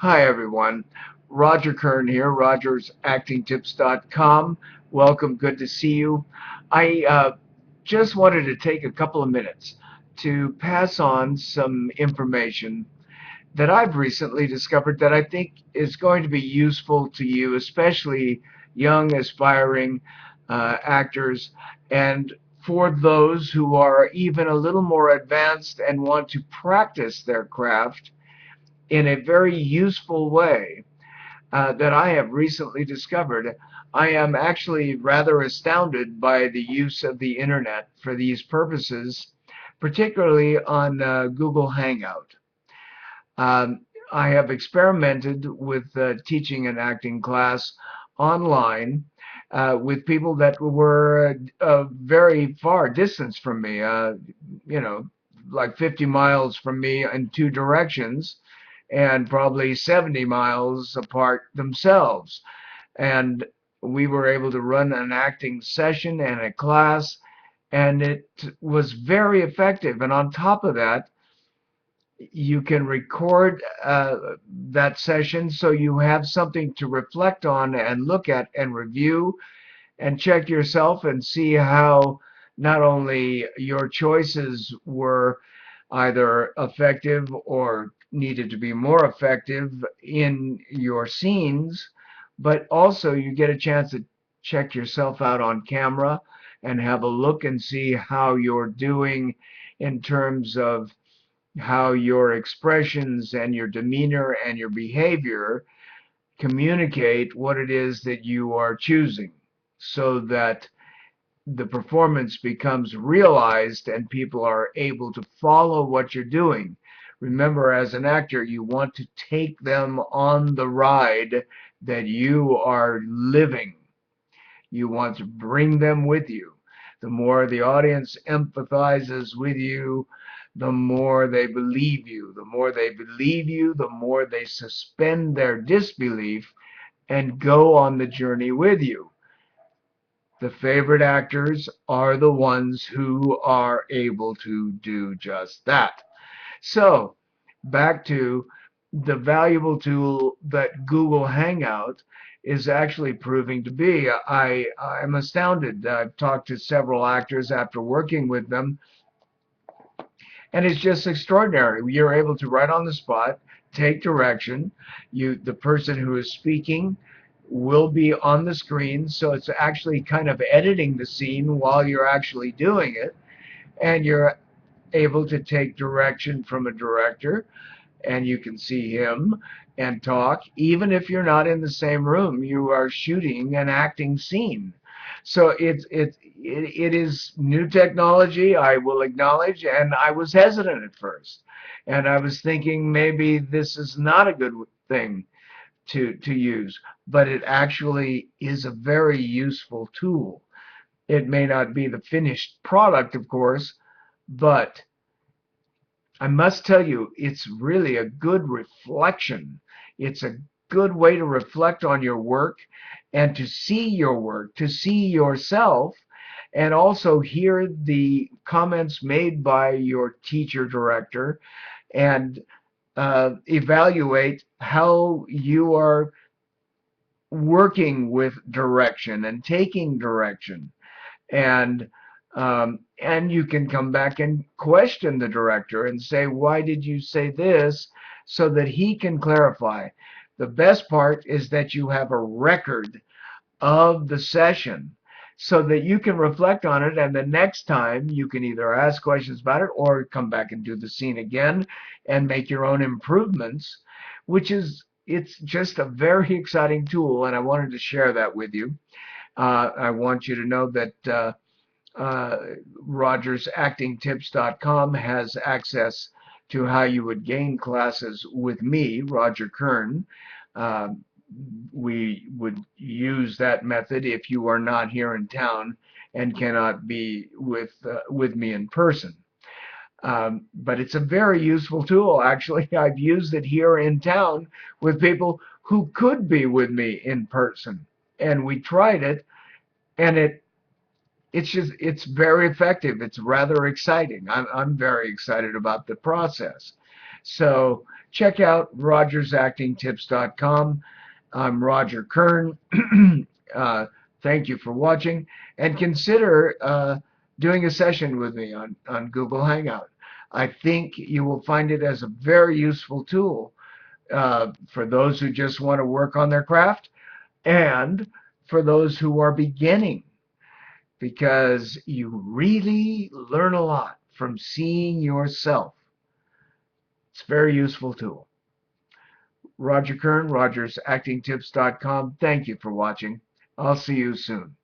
Hi everyone, Roger Kern here, rogersactingtips.com. Welcome, good to see you. I just wanted to take a couple of minutes to pass on some information that I've recently discovered that I think is going to be useful to you, especially young aspiring actors, and for those who are even a little more advanced and want to practice their craft in a very useful way that I have recently discovered. I am actually rather astounded by the use of the internet for these purposes, particularly on Google Hangout. I have experimented with teaching an acting class online with people that were very far distance from me, you know, like 50 miles from me in two directions and probably 70 miles apart themselves. And we were able to run an acting session and a class, and it was very effective. And on top of that, you can record that session so you have something to reflect on and look at and review and check yourself and see how not only your choices were either effective or needed to be more effective in your scenes, but also you get a chance to check yourself out on camera and have a look and see how you're doing in terms of how your expressions and your demeanor and your behavior communicate what it is that you are choosing so that the performance becomes realized and people are able to follow what you're doing. Remember, as an actor, you want to take them on the ride that you are living. You want to bring them with you. The more the audience empathizes with you, the more they believe you. The more they believe you, the more they suspend their disbelief and go on the journey with you. The favorite actors are the ones who are able to do just that. So, back to the valuable tool that Google Hangout is actually proving to be. I'm astounded. I've talked to several actors after working with them, and it's just extraordinary. You're able to right on the spot take direction. The person who is speaking will be on the screen, so it's actually kind of editing the scene while you're actually doing it, and you're able to take direction from a director, and you can see him and talk. Even if you're not in the same room, you are shooting an acting scene. So it is new technology, I will acknowledge, and I was hesitant at first. And I was thinking maybe this is not a good thing to use, but it actually is a very useful tool. It may not be the finished product, of course, but I must tell you, it's really a good reflection. It's a good way to reflect on your work and to see your work, to see yourself, and also hear the comments made by your teacher director and evaluate how you are working with direction and taking direction. And you can come back and question the director and say, why did you say this, so that he can clarify. The best part is that you have a record of the session so that you can reflect on it, and the next time you can either ask questions about it or come back and do the scene again and make your own improvements, which is it's just a very exciting tool, and I wanted to share that with you. I want you to know that uh, RogersActingTips.com has access to how you would gain classes with me, Roger Kern. Uh, we would use that method if you are not here in town and cannot be with me in person. But it's a very useful tool. Actually, I've used it here in town with people who could be with me in person, and we tried it, and it's very effective. It's rather exciting. I'm very excited about the process. So check out rogersactingtips.com. I'm Roger Kern. uh, Thank you for watching, and consider doing a session with me on Google Hangout. I think you will find it as a very useful tool for those who just want to work on their craft and for those who are beginning, because you really learn a lot from seeing yourself. It's a very useful tool. Roger Kern, rogersactingtips.com. Thank you for watching. I'll see you soon.